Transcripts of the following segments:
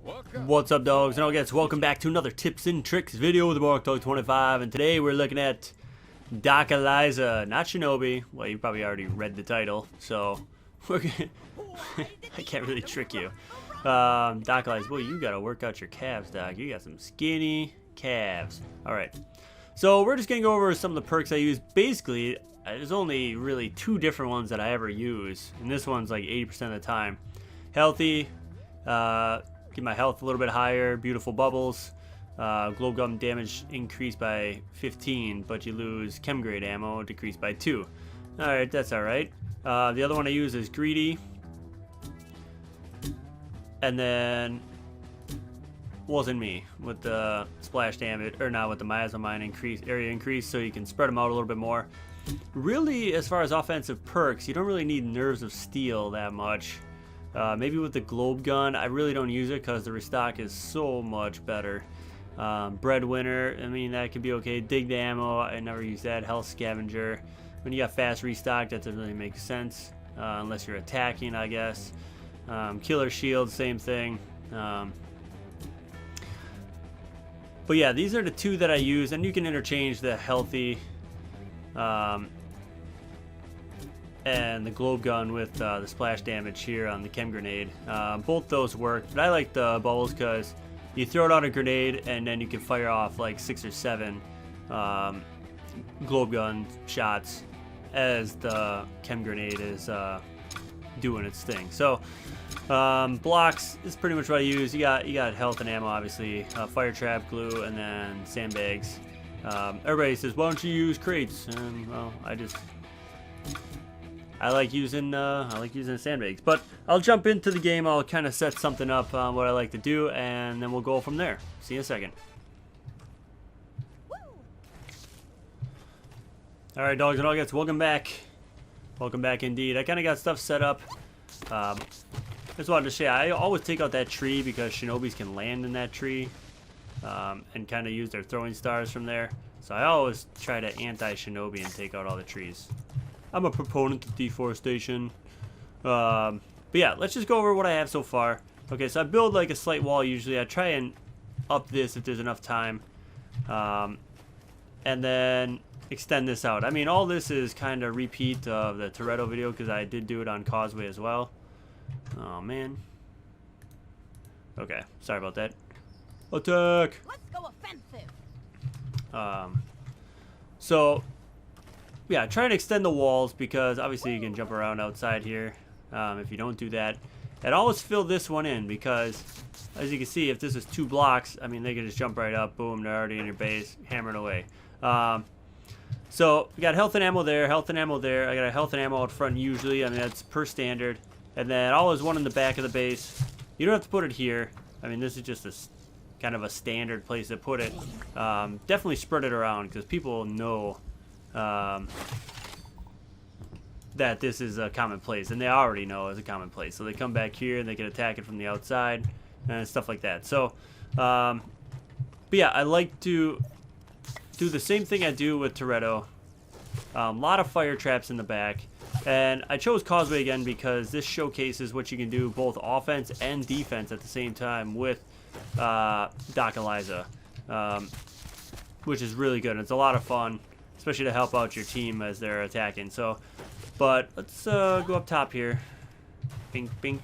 What's up, dogs and all guys? Welcome back to another tips and tricks video with Dog25, and today we're looking at Doc Eliza, not Shinobi. Well, you probably already read the title, so we're gonna I can't really trick you. Doc Eliza, boy, you gotta work out your calves, Doc. You got some skinny calves. Alright, so we're just gonna go over some of the perks I use. Basically, there's only really two different ones that I ever use, and this one's like 80% of the time. Healthy, get my health a little bit higher, beautiful bubbles, glow gum damage increased by 15, but you lose chem grade ammo decreased by 2. Alright, that's alright. The other one I use is greedy, and then wasn't me with the splash damage, or not, with the miasma mine increase, area increase, so you can spread them out a little bit more. Really, as far as offensive perks, you don't really need Nerves of Steel that much. Maybe with the globe gun, I really don't use it because the restock is so much better. Breadwinner, I mean, that could be okay. Dig the ammo, I never use that. Health scavenger, when you got fast restock, that doesn't really make sense unless you're attacking, I guess. Killer shield, same thing. But yeah, these are the two that I use, and you can interchange the healthy and the globe gun with the splash damage here on the chem grenade. Both those work, but I like the bubbles because you throw it on a grenade and then you can fire off like 6 or 7 globe gun shots as the chem grenade is doing its thing. So blocks is pretty much what I use. You got health and ammo, obviously, fire trap, glue, and then sandbags. Everybody says, why don't you use crates? Well, I like using sandbags. But I'll jump into the game. I'll kind of set something up on what I like to do, and then we'll go from there. See you in a second. All right, dogs and all guys, welcome back. Welcome back indeed. I kind of got stuff set up. Just wanted to say, I always take out that tree because Shinobis can land in that tree and kind of use their throwing stars from there. So I always try to anti-Shinobi and take out all the trees. I'm a proponent of deforestation. But yeah, let's just go over what I have so far. Okay, so I build like a slight wall usually. I try and up this if there's enough time. And then extend this out. I mean, all this is kind of repeat of the Toretto video because I did do it on Causeway as well. Oh, man. Okay, sorry about that. Attack! Let's go offensive. So yeah, try and extend the walls because obviously you can jump around outside here. If you don't do that, and always fill this one in because, as you can see, if this is 2 blocks, I mean, they can just jump right up. Boom, they're already in your base, hammering away. So we got health and ammo there, health and ammo there. I got a health and ammo out front usually. I mean, that's per standard. And then always one in the back of the base. You don't have to put it here. I mean, this is just a kind of a standard place to put it. Definitely spread it around because people know that this is a common place, and they already know it's a common place, so they come back here and they can attack it from the outside and stuff like that. So but yeah, I like to do the same thing I do with Toretto. A lot of fire traps in the back, and I chose Causeway again because this showcases what you can do both offense and defense at the same time with Doc Eliza, which is really good. It's a lot of fun, especially to help out your team as they're attacking. So, but let's go up top here. Bink, bink.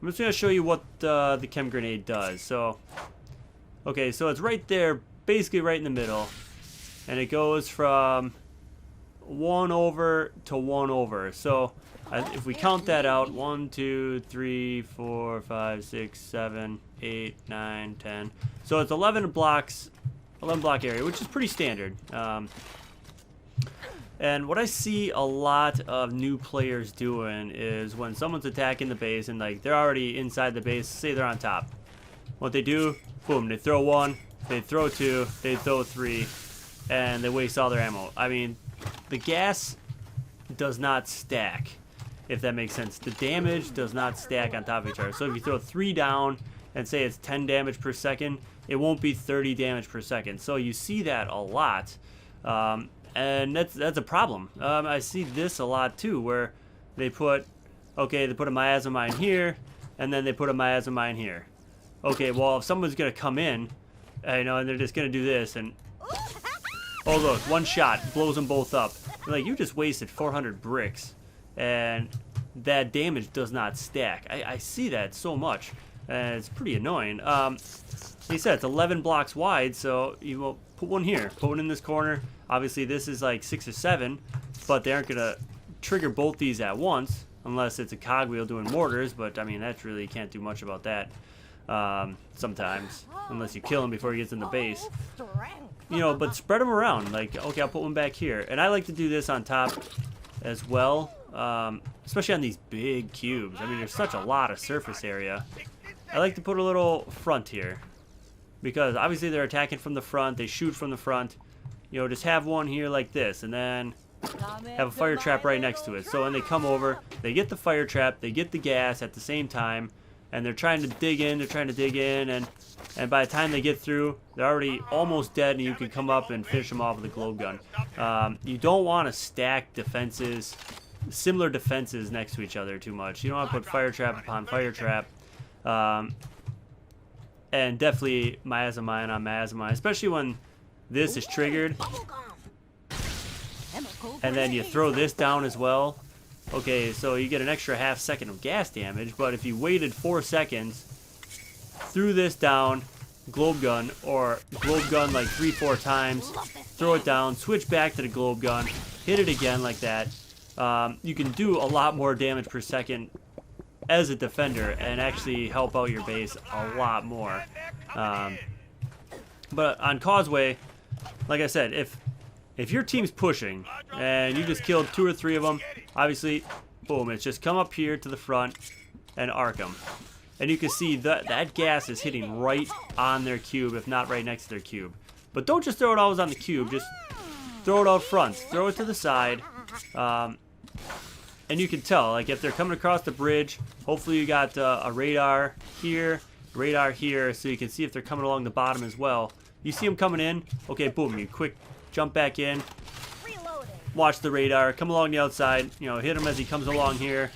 I'm just going to show you what the chem grenade does. So, okay, so it's right there, basically right in the middle. And it goes from 1 over to 1 over. So, if we count that out, 1, 2, 3, 4, 5, 6, 7, 8, 9, 10. So it's 11 blocks. 11 block area, which is pretty standard. And what I see a lot of new players doing is when someone's attacking the base and like they're already inside the base, say they're on top. What they do, boom, they throw 1, they throw 2, they throw 3, and they waste all their ammo. I mean, the gas does not stack, if that makes sense. The damage does not stack on top of each other. So if you throw 3 down and say it's 10 damage per second, it won't be 30 damage per second. So you see that a lot, and that's a problem. I see this a lot too, where they put a miasma mine here, and then they put a miasma mine here. Okay, well, if someone's gonna come in, you know, and they're just gonna do this, and oh look, one shot blows them both up. You're like, you just wasted 400 bricks, and that damage does not stack. I see that so much, and it's pretty annoying. He said it's 11 blocks wide, so you will put one here, put one in this corner. Obviously, this is like 6 or 7, but they aren't gonna trigger both these at once unless it's a cogwheel doing mortars. But I mean, that's really, you can't do much about that sometimes, unless you kill him before he gets in the base. You know, but spread them around. Like, okay, I'll put one back here, and I like to do this on top as well, especially on these big cubes. I mean, there's such a lot of surface area. I like to put a little front here, because obviously they're attacking from the front, they shoot from the front. You know, just have one here like this, and then have a fire trap right next to it. So when they come over, they get the fire trap, they get the gas at the same time, and they're trying to dig in, and by the time they get through, they're already almost dead, and you can come up and finish them off with a globe gun. You don't want to stack defenses, similar defenses next to each other too much. You don't want to put fire trap upon fire trap. And definitely miasmine on miasmine, especially when this is triggered. And then you throw this down as well. Okay, so you get an extra half second of gas damage, but if you waited 4 seconds, threw this down, globe gun, or globe gun like 3-4 times, throw it down, switch back to the globe gun, hit it again like that, you can do a lot more damage per second as a defender and actually help out your base a lot more. But on Causeway, like I said, if your team's pushing and you just killed 2 or 3 of them, obviously, boom, it's just come up here to the front and arc them. And you can see that gas is hitting right on their cube, if not right next to their cube. But don't just throw it always on the cube, just throw it out front, throw it to the side. And you can tell, like, if they're coming across the bridge, hopefully you got a radar here, so you can see if they're coming along the bottom as well. You see them coming in, okay, boom, you quick jump back in, watch the radar, come along the outside, you know, hit him as he comes along here.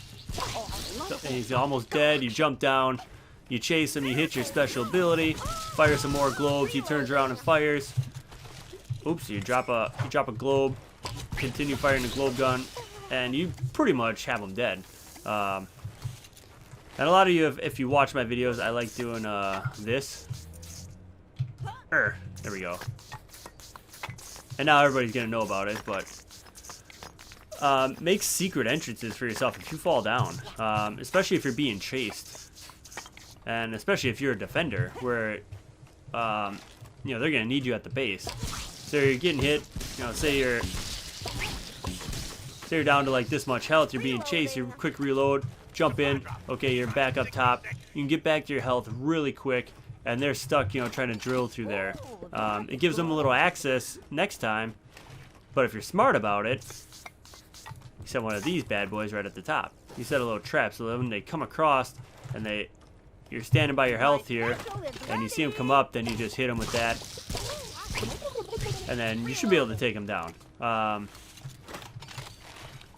And he's almost dead, you jump down, you chase him, you hit your special ability, fire some more globes, he turns around and fires. Oops, you drop a globe, continue firing the globe gun, and you pretty much have them dead. And a lot of you, if you watch my videos, I like doing this. There we go. And now everybody's gonna know about it, but make secret entrances for yourself if you fall down, especially if you're being chased, and especially if you're a defender, where you know, they're gonna need you at the base. So you're getting hit, you know, say you're down to like this much health, you're being chased, you quick reload, jump in, okay, you're back up top, you can get back to your health really quick, and they're stuck, you know, trying to drill through there. It gives them a little access next time, but if you're smart about it, you set one of these bad boys right at the top. You set a little trap so that when they come across and you're standing by your health here, and you see them come up, then you just hit them with that, and then you should be able to take them down.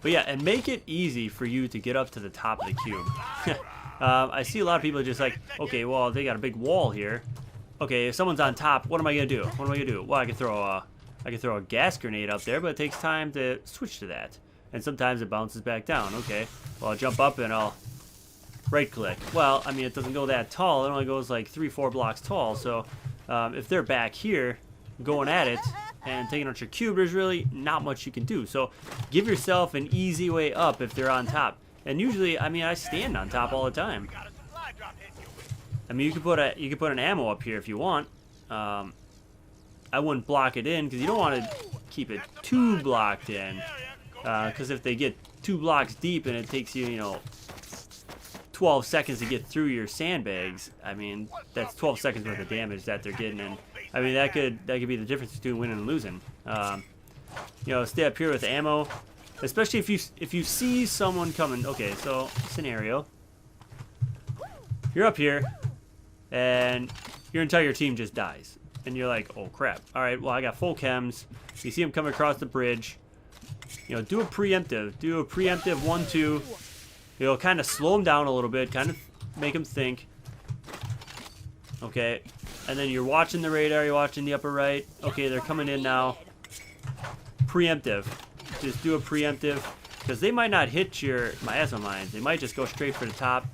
But yeah, and make it easy for you to get up to the top of the cube. I see a lot of people just like, okay, well, they got a big wall here. Okay, if someone's on top, what am I gonna do? What am I gonna do? Well, I can throw a gas grenade up there, but it takes time to switch to that, and sometimes it bounces back down. Okay, well, I'll jump up and I'll right click. Well, I mean, it doesn't go that tall. It only goes like 3-4 blocks tall. So if they're back here going at it and taking out your cube, there's really not much you can do. So give yourself an easy way up if they're on top. And usually, I mean, I stand on top all the time. I mean, you could put an ammo up here if you want. I wouldn't block it in because you don't want to keep it too blocked in. Because if they get 2 blocks deep and it takes you, you know, 12 seconds to get through your sandbags, I mean, that's 12 seconds worth of damage that they're getting, and I mean that could be the difference between winning and losing. You know, stay up here with ammo, especially if you see someone coming. Okay, so scenario, you're up here, and your entire team just dies, and you're like, oh crap! All right, well I got full chems. You see them coming across the bridge. You know, do a preemptive 1-2. You know, kind of slow them down a little bit, kind of make them think. Okay, and then you're watching the radar, you're watching the upper right. Okay, they're coming in now. Preemptive. Just do a preemptive, because they might not hit your miasma mines. They might just go straight for the top.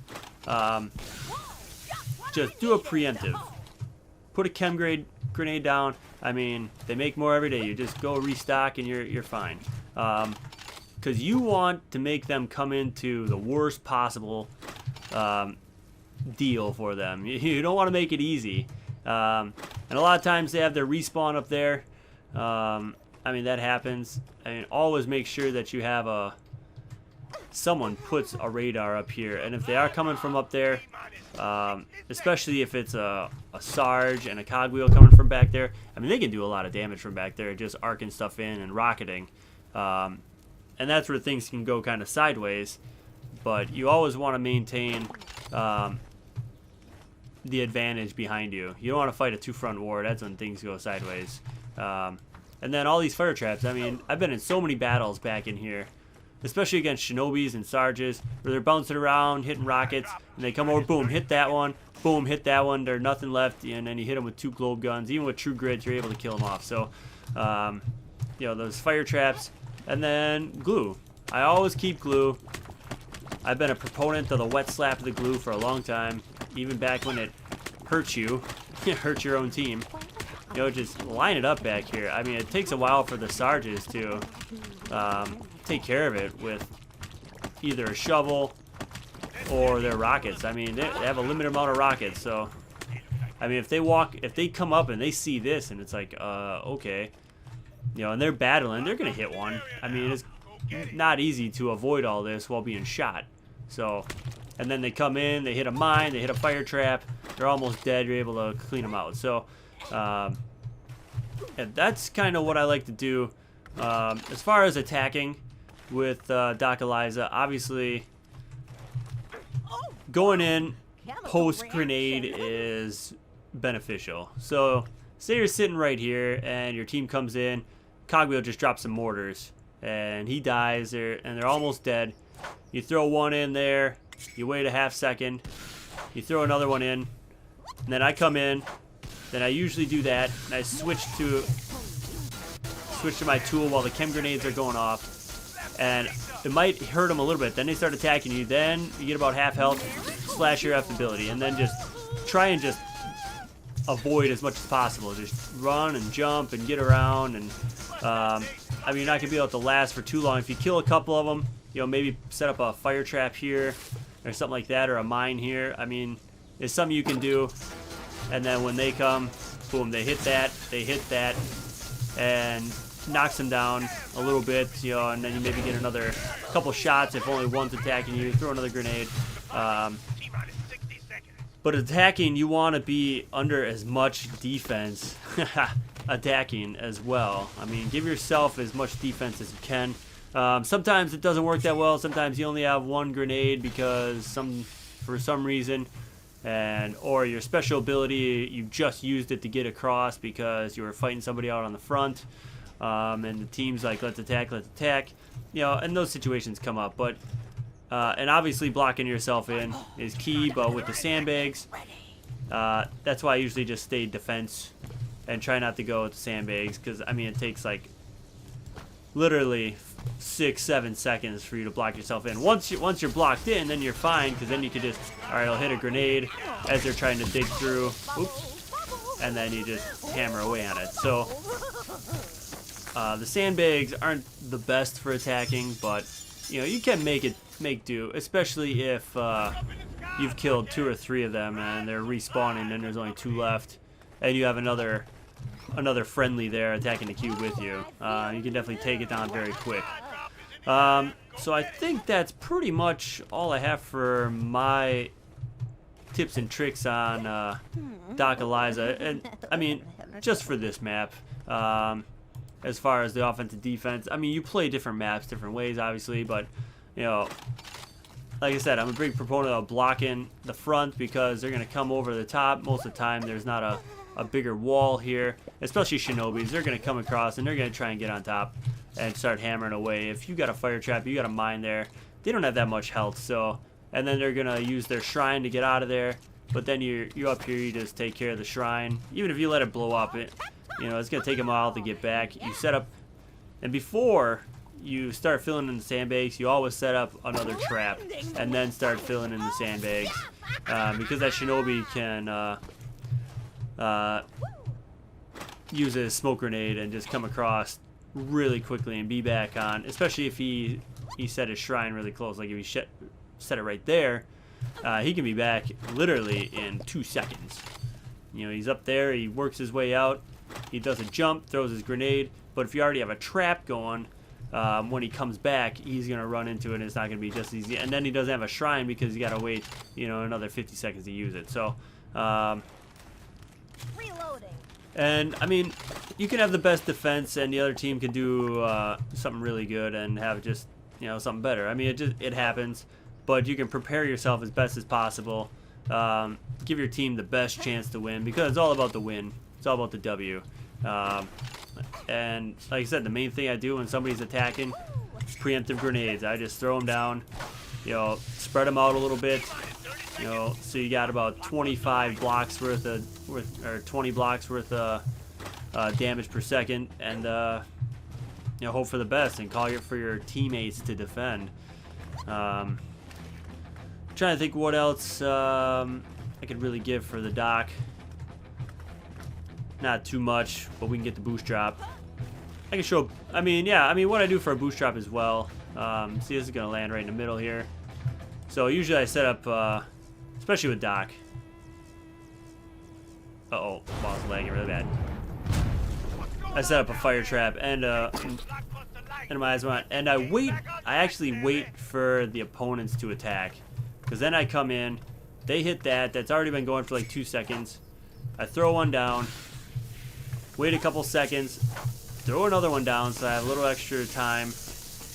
Just do a preemptive. Put a chem grenade down. I mean, they make more every day. You just go restock and you're fine. Because you want to make them come into the worst possible deal for them. You don't want to make it easy. And a lot of times they have their respawn up there. I mean, that happens. I mean, always make sure that you have someone puts a radar up here. And if they are coming from up there, especially if it's a Sarge and a cogwheel coming from back there, I mean, they can do a lot of damage from back there, just arcing stuff in and rocketing. And that's where things can go kind of sideways. But you always want to maintain the advantage behind you. You don't want to fight a two-front war. That's when things go sideways. And then all these fire traps. I mean, I've been in so many battles back in here, especially against Shinobis and Sarges, where they're bouncing around, hitting rockets, and they come over, boom, hit that one, boom, hit that one, there's nothing left, and then you hit them with 2 globe guns. Even with true grids, you're able to kill them off. So, you know, those fire traps. And then glue. I always keep glue. I've been a proponent of the wet slap of the glue for a long time, even back when it hurts you. It hurts your own team. You know, just line it up back here. I mean, it takes a while for the Sarges to take care of it with either a shovel or their rockets. I mean, they have a limited amount of rockets, so I mean, if they come up and they see this and it's like, okay, you know, and they're battling, they're gonna hit one. I mean, it's not easy to avoid all this while being shot. So, and then they come in, they hit a mine, they hit a fire trap, they're almost dead. You're able to clean them out. So, and that's kind of what I like to do. As far as attacking with Doc Eliza, obviously going in post grenade is beneficial. So say you're sitting right here and your team comes in, cogwheel just drops some mortars and he dies, and they're almost dead. You throw one in there, you wait a half second, you throw another one in, and then I come in. Then I usually do that, and I switch to my tool while the chem grenades are going off, and it might hurt them a little bit. Then they start attacking you. Then you get about half health, slash your F ability, and then just try and just avoid as much as possible. Just run and jump and get around, and I mean, you're not gonna be able to last for too long. If you kill a couple of them, you know, maybe set up a fire trap here or something like that, or a mine here. I mean, it's something you can do. And then when they come, boom, they hit that, and knocks them down a little bit, you know, and then you maybe get another couple shots if only one's attacking you, throw another grenade. But attacking, you want to be under as much defense attacking as well. I mean, give yourself as much defense as you can. Sometimes it doesn't work that well. Sometimes you only have one grenade because for some reason, or your special ability, you just used it to get across because you were fighting somebody out on the front, and the team's like, let's attack, you know, and those situations come up. But and obviously blocking yourself in is key, but with the sandbags, that's why I usually just stay defense and try not to go with the sandbags, because I mean, it takes like literally 6-7 seconds for you to block yourself in. Once you're blocked in, then you're fine, because then you can just, all right, I'll hit a grenade as they're trying to dig through, oops, and then you just hammer away on it. So the sandbags aren't the best for attacking, but you know, you can make do, especially if you've killed 2 or 3 of them and they're respawning and there's only 2 left, and you have another friendly there attacking the cube with you. You can definitely take it down very quick. So I think that's pretty much all I have for my tips and tricks on Doc Eliza. And I mean, just for this map, as far as the offensive defense, I mean, you play different maps different ways, obviously, but you know, like I said, I'm a big proponent of blocking the front because they're going to come over the top. Most of the time, there's not a bigger wall here, especially Shinobis. They're going to come across and they're going to try and get on top and start hammering away. If you got a fire trap, you got a mine there, they don't have that much health, so, and then they're going to use their shrine to get out of there, but then you're up here, you just take care of the shrine. Even if you let it blow up, it's gonna take them a while to get back. You set up, and before you start filling in the sandbags, you always set up another trap and then start filling in the sandbags, because that shinobi can use a smoke grenade and just come across really quickly and be back on, especially if he set his shrine really close. Like if he set it right there, he can be back literally in 2 seconds. He's up there, he works his way out, he does a jump, throws his grenade, but if you already have a trap going, when he comes back, he's going to run into it and it's not going to be just as easy. And then he doesn't have a shrine because you got to wait, another 50 seconds to use it. So, Reloading. And, I mean, you can have the best defense and the other team can do something really good and have just, something better. I mean, it happens, but you can prepare yourself as best as possible. Give your team the best chance to win because it's all about the win. It's all about the W. And like I said, the main thing I do when somebody's attacking, preemptive grenades. I just throw them down, spread them out a little bit, so you got about 25 blocks worth of, or 20 blocks worth of damage per second, and hope for the best and call for your teammates to defend. Trying to think what else I could really give for the Doc. Not too much, but we can get the boost drop. I can show, what I do for a boost drop as well. See, this is going to land right in the middle here. So usually I set up, especially with Doc. Uh-oh, ball's lagging really bad. I set up a fire trap and my eyes went, and I actually wait for the opponents to attack. Because then I come in, they hit that's already been going for like 2 seconds. I throw one down. Wait a couple seconds, throw another one down so I have a little extra time,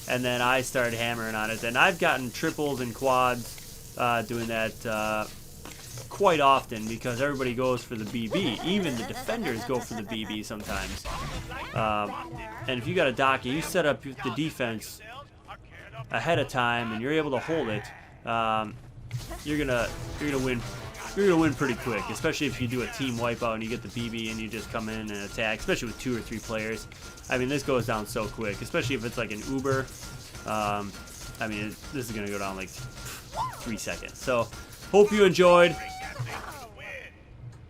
and then I start hammering on it. And I've gotten triples and quads doing that quite often because everybody goes for the BB. Even the defenders go for the BB sometimes. And if you got a Doc and you set up the defense ahead of time and you're able to hold it, you're gonna win. You're going to win pretty quick, especially if you do a team wipeout and you get the BB and you just come in and attack, especially with 2 or 3 players. I mean, this goes down so quick, especially if it's like an Uber. This is going to go down like 3 seconds. So, hope you enjoyed,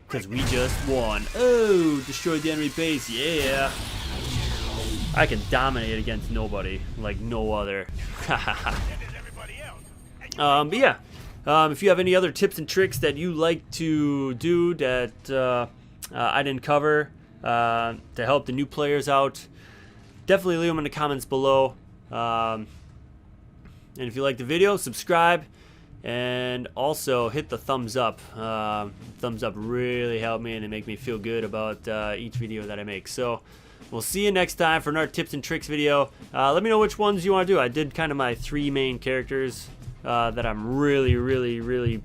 because we just won. Oh, destroyed the enemy base, yeah. I can dominate against nobody, like no other. But yeah. If you have any other tips and tricks that you like to do that I didn't cover to help the new players out, definitely leave them in the comments below. And if you like the video, subscribe, and also hit the thumbs up. Thumbs up really help me and they make me feel good about each video that I make. So we'll see you next time for another tips and tricks video. Let me know which ones you want to do. I did kind of my 3 main characters that I'm really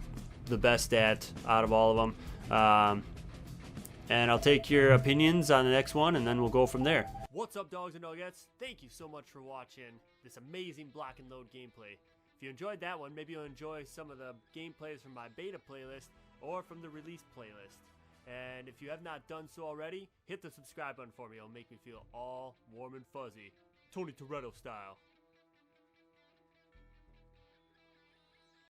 the best at out of all of them. And I'll take your opinions on the next one, and then we'll go from there. What's up, dogs and nuggets? Thank you so much for watching this amazing block and load gameplay. If you enjoyed that one, maybe you'll enjoy some of the gameplays from my beta playlist or from the release playlist. And if you have not done so already, hit the subscribe button for me. It'll make me feel all warm and fuzzy, Tony Toretto style.